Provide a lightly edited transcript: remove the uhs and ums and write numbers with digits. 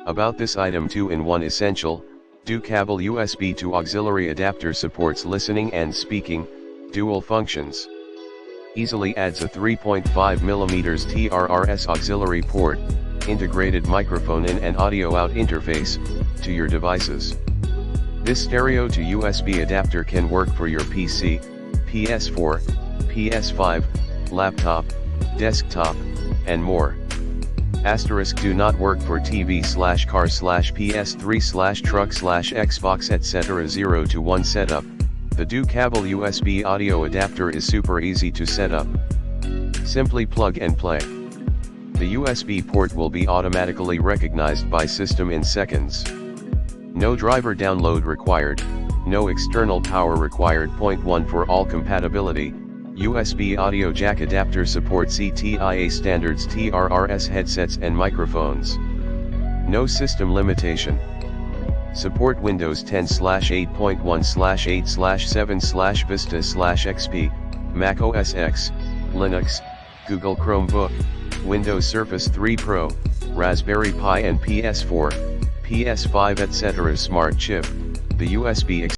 About this item 2-in-1 essential, DUKABEL USB to auxiliary adapter supports listening and speaking, dual functions. Easily adds a 3.5mm TRRS auxiliary port, integrated microphone in and audio out interface, to your devices. This stereo to USB adapter can work for your PC, PS4, PS5, laptop, desktop, and more. Asterisk do not work for TV/car/PS3/truck/Xbox etc. 0 to 1 setup. The DUKABEL USB audio adapter is super easy to set up. Simply plug and play. The USB port will be automatically recognized by system in seconds. No driver download required, no external power required. Point 1 for all compatibility. USB audio jack adapter supports ETIA standards TRRS headsets and microphones. No system limitation. Support Windows 10/8.1/8/7/Vista/XP, Mac OS X, Linux, Google Chromebook, Windows Surface 3 Pro, Raspberry Pi and PS4, PS5 etc. Smart chip. The USB